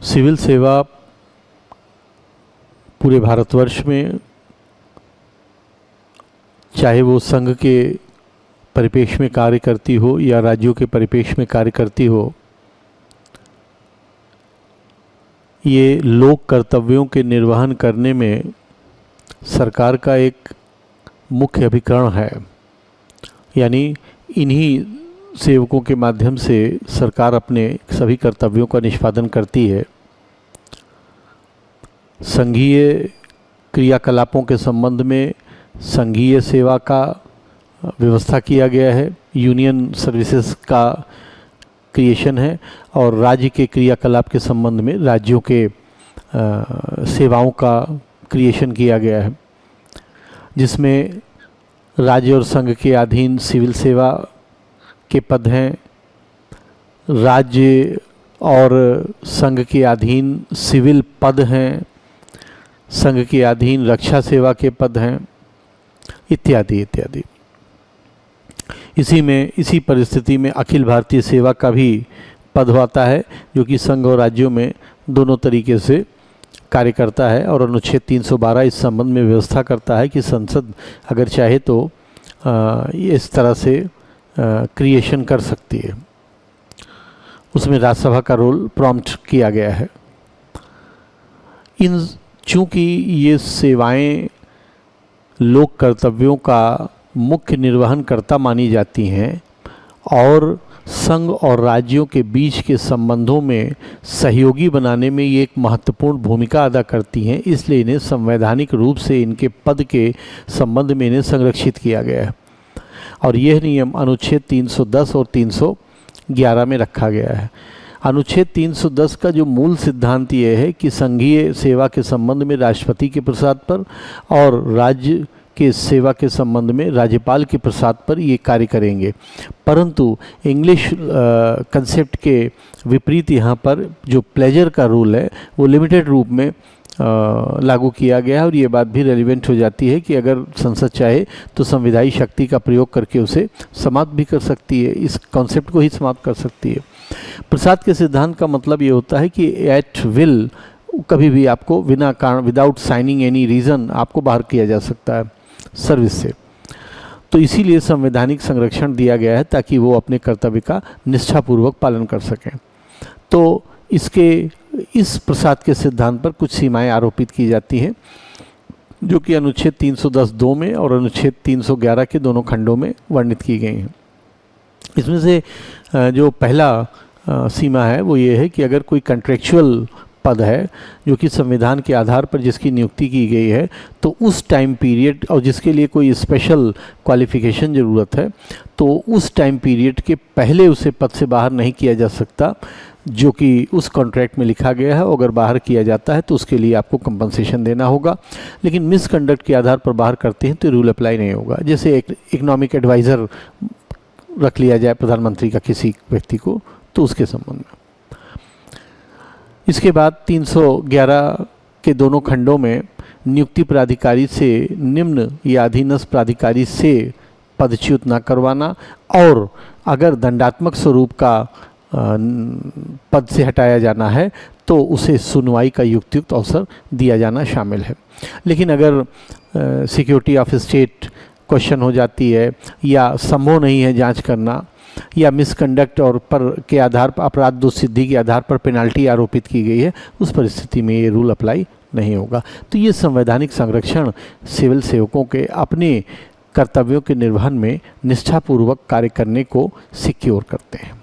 Civil सेवा पूरे भारतवर्ष में, चाहे वो संघ के परिपेक्ष में कार्य करती हो या राज्यों के परिपेक्ष में कार्य करती हो, ये लोक कर्तव्यों के निर्वहन करने में सरकार का एक मुख्य अभिकरण है। यानी इन्हीं सेवकों के माध्यम से सरकार अपने सभी कर्तव्यों का निष्पादन करती है। संघीय क्रियाकलापों के संबंध में संघीय सेवा का व्यवस्था किया गया है, यूनियन सर्विसेज का क्रिएशन है, और राज्य के क्रियाकलाप के संबंध में राज्यों के सेवाओं का क्रिएशन किया गया है, जिसमें राज्य और संघ के अधीन सिविल सेवा के पद हैं, राज्य और संघ के अधीन सिविल पद हैं, संघ के अधीन रक्षा सेवा के पद हैं, इत्यादि इत्यादि। इसी परिस्थिति में अखिल भारतीय सेवा का भी पद होता है, जो कि संघ और राज्यों में दोनों तरीके से कार्य करता है। और अनुच्छेद 312 इस संबंध में व्यवस्था करता है कि संसद अगर चाहे तो इस तरह से क्रिएशन कर सकती है। उसमें राज्यसभा का रोल प्रॉम्प्ट किया गया है। चूँकि ये सेवाएं लोक कर्तव्यों का मुख्य निर्वहनकर्ता मानी जाती हैं और संघ और राज्यों के बीच के संबंधों में सहयोगी बनाने में ये एक महत्वपूर्ण भूमिका अदा करती हैं, इसलिए इन्हें संवैधानिक रूप से इनके पद के संबंध में इन्हें संरक्षित किया गया है। और यह नियम अनुच्छेद 310 और 311 में रखा गया है। अनुच्छेद 310 का जो मूल सिद्धांत ये है कि संघीय सेवा के संबंध में राष्ट्रपति के प्रसाद पर और राज्य के सेवा के संबंध में राज्यपाल के प्रसाद पर ये कार्य करेंगे, परंतु इंग्लिश कंसेप्ट के विपरीत यहाँ पर जो प्लेजर का रूल है वो लिमिटेड रूप में लागू किया गया है। और ये बात भी रेलिवेंट हो जाती है कि अगर संसद चाहे तो संविधायी शक्ति का प्रयोग करके उसे समाप्त भी कर सकती है, इस कॉन्सेप्ट को ही समाप्त कर सकती है। प्रसाद के सिद्धांत का मतलब ये होता है कि एट विल कभी भी आपको बिना कारण, विदाउट साइनिंग एनी रीज़न, आपको बाहर किया जा सकता है सर्विस से। तो इसीलिए संवैधानिक संरक्षण दिया गया है ताकि वो अपने कर्तव्य का निष्ठापूर्वक पालन कर सकें। तो इस प्रसाद के सिद्धांत पर कुछ सीमाएं आरोपित की जाती हैं, जो कि अनुच्छेद 310(2) में और अनुच्छेद 311 के दोनों खंडों में वर्णित की गई हैं। इसमें से जो पहला सीमा है वो ये है कि अगर कोई कॉन्ट्रेक्चुअल पद है जो कि संविधान के आधार पर जिसकी नियुक्ति की गई है, तो उस टाइम पीरियड और जिसके लिए कोई स्पेशल क्वालिफिकेशन ज़रूरत है, तो उस टाइम पीरियड के पहले उसे पद से बाहर नहीं किया जा सकता जो कि उस कॉन्ट्रैक्ट में लिखा गया है। अगर बाहर किया जाता है तो उसके लिए आपको कंपनसेशन देना होगा, लेकिन मिसकंडक्ट के आधार पर बाहर करते हैं तो रूल अप्लाई नहीं होगा। जैसे एक इकोनॉमिक एडवाइज़र रख लिया जाए प्रधानमंत्री का किसी व्यक्ति को, तो उसके संबंध में। इसके बाद 311 के दोनों खंडों में नियुक्ति प्राधिकारी से निम्न या अधीनस्थ प्राधिकारी से पदच्युत न करवाना, और अगर दंडात्मक स्वरूप का पद से हटाया जाना है तो उसे सुनवाई का युक्तियुक्त अवसर दिया जाना शामिल है। लेकिन अगर सिक्योरिटी ऑफ स्टेट क्वेश्चन हो जाती है या संभव नहीं है जांच करना, या मिसकंडक्ट और पर के आधार पर अपराध दोष सिद्धि के आधार पर पेनाल्टी आरोपित की गई है, उस परिस्थिति में ये रूल अप्लाई नहीं होगा। तो ये संवैधानिक संरक्षण सिविल सेवकों के अपने कर्तव्यों के निर्वहन में निष्ठापूर्वक कार्य करने को सिक्योर करते हैं।